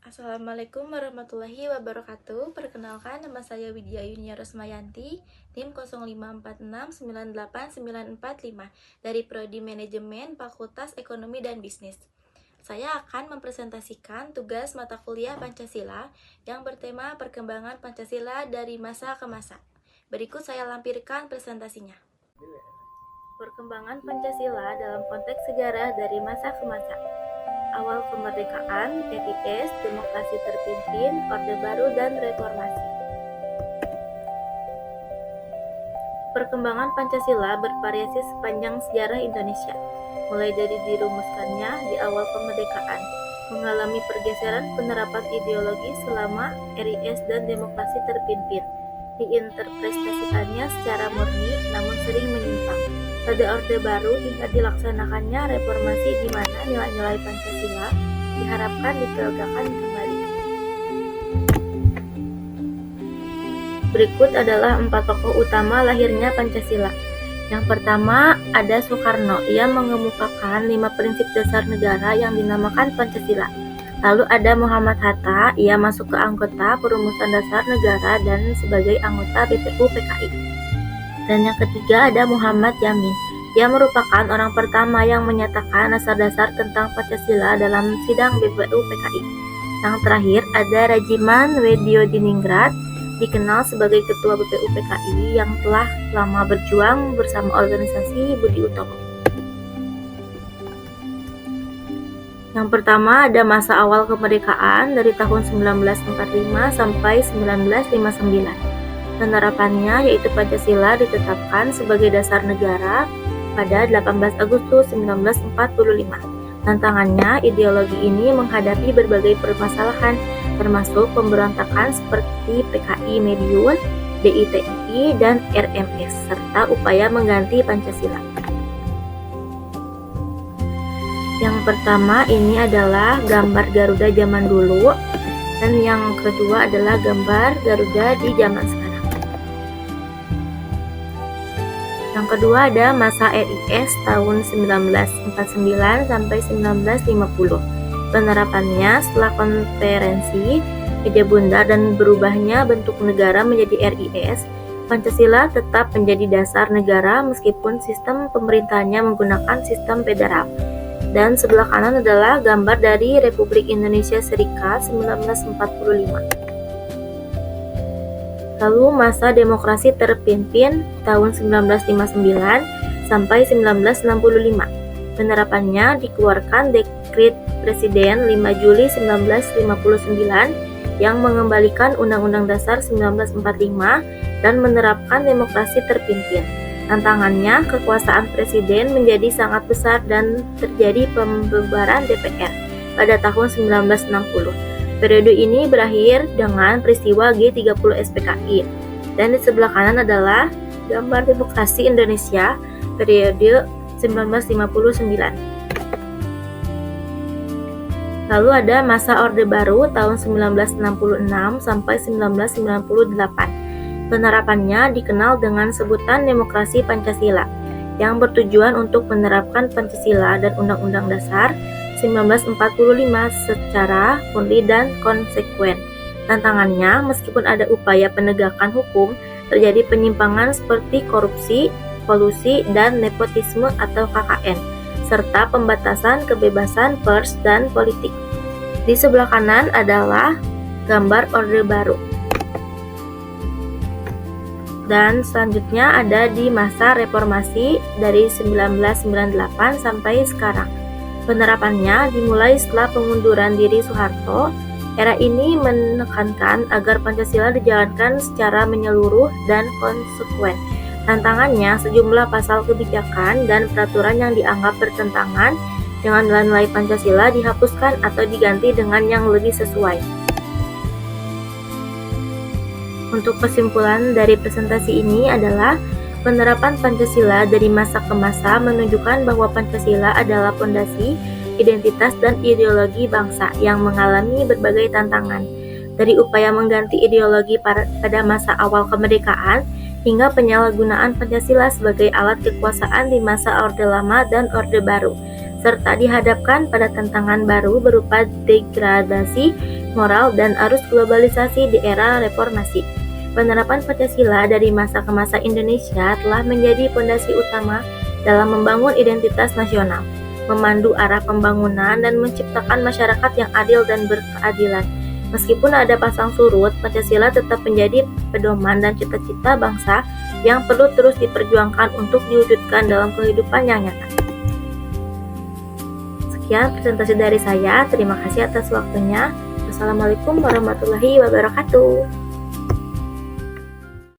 Assalamualaikum warahmatullahi wabarakatuh. Perkenalkan, nama saya Widya Yunia Rosmayanti, NIM 0546989455 dari Prodi Manajemen Fakultas Ekonomi dan Bisnis. Saya akan mempresentasikan tugas mata kuliah Pancasila yang bertema perkembangan Pancasila dari masa ke masa. Berikut saya lampirkan presentasinya. Perkembangan Pancasila dalam konteks sejarah dari masa ke masa. Awal kemerdekaan, RIS, demokrasi terpimpin, Orde Baru, dan reformasi. Perkembangan Pancasila bervariasi sepanjang sejarah Indonesia, mulai dari dirumuskannya di awal kemerdekaan, mengalami pergeseran penerapan ideologi selama RIS dan demokrasi terpimpin, diinterpretasikannya secara murni namun sering menyimpang. Pada Orde Baru hingga dilaksanakannya reformasi di mana nilai-nilai Pancasila diharapkan ditegakkan kembali. Berikut adalah 4 tokoh utama lahirnya Pancasila. Yang pertama ada Soekarno. Ia mengemukakan 5 prinsip dasar negara yang dinamakan Pancasila. Lalu ada Muhammad Hatta. Ia masuk ke anggota Perumusan Dasar Negara dan sebagai anggota BPU PKI. Dan yang ketiga ada Muhammad Yamin. Ia merupakan orang pertama yang menyatakan dasar-dasar tentang Pancasila dalam sidang BPU PKI. Yang terakhir ada Rajiman Wediodiningrat, dikenal sebagai Ketua BPU PKI yang telah lama berjuang bersama organisasi Budi Utomo. Yang pertama ada masa awal kemerdekaan dari tahun 1945 sampai 1959. Penerapannya yaitu Pancasila ditetapkan sebagai dasar negara pada 18 Agustus 1945. Tantangannya, ideologi ini menghadapi berbagai permasalahan, termasuk pemberontakan seperti PKI Mediun, DITI, dan RMS, serta upaya mengganti Pancasila. Yang pertama ini adalah gambar Garuda zaman dulu, dan yang kedua adalah gambar Garuda di zaman sekarang. Yang kedua ada masa RIS tahun 1949 sampai 1950. Penerapannya setelah konferensi Meja Bundar dan berubahnya bentuk negara menjadi RIS, Pancasila tetap menjadi dasar negara meskipun sistem pemerintahannya menggunakan sistem federal. Dan sebelah kanan adalah gambar dari Republik Indonesia Serikat 1945. Lalu masa demokrasi terpimpin tahun 1959 sampai 1965. Penerapannya dikeluarkan Dekret Presiden 5 Juli 1959 yang mengembalikan Undang-Undang Dasar 1945 dan menerapkan demokrasi terpimpin. Tantangannya, kekuasaan presiden menjadi sangat besar dan terjadi pembubaran DPR pada tahun 1960. Periode ini berakhir dengan peristiwa G30 SPKI. Dan di sebelah kanan adalah gambar demokrasi Indonesia periode 1959. Lalu ada masa Orde Baru tahun 1966 sampai 1998. Penerapannya dikenal dengan sebutan Demokrasi Pancasila, yang bertujuan untuk menerapkan Pancasila dan Undang-Undang Dasar 1945 secara murni dan konsekuen. Tantangannya, meskipun ada upaya penegakan hukum, terjadi penyimpangan seperti korupsi, kolusi, dan nepotisme atau KKN, serta pembatasan kebebasan pers dan politik. Di sebelah kanan adalah gambar Orde Baru. Dan selanjutnya ada di masa reformasi dari 1998 sampai sekarang. Penerapannya dimulai setelah pengunduran diri Soeharto. Era ini menekankan agar Pancasila dijalankan secara menyeluruh dan konsekuen. Tantangannya, sejumlah pasal kebijakan dan peraturan yang dianggap bertentangan dengan nilai-nilai Pancasila dihapuskan atau diganti dengan yang lebih sesuai. Untuk kesimpulan dari presentasi ini adalah penerapan Pancasila dari masa ke masa menunjukkan bahwa Pancasila adalah fondasi, identitas, dan ideologi bangsa yang mengalami berbagai tantangan. Dari upaya mengganti ideologi pada masa awal kemerdekaan, hingga penyalahgunaan Pancasila sebagai alat kekuasaan di masa Orde Lama dan Orde Baru, serta dihadapkan pada tantangan baru berupa degradasi moral, dan arus globalisasi di era reformasi. Penerapan Pancasila dari masa ke masa Indonesia telah menjadi fondasi utama dalam membangun identitas nasional, memandu arah pembangunan, dan menciptakan masyarakat yang adil dan berkeadilan. Meskipun ada pasang surut, Pancasila tetap menjadi pedoman dan cita-cita bangsa yang perlu terus diperjuangkan untuk diwujudkan dalam kehidupan yang nyata. Sekian presentasi dari saya. Terima kasih atas waktunya. Wassalamualaikum warahmatullahi wabarakatuh.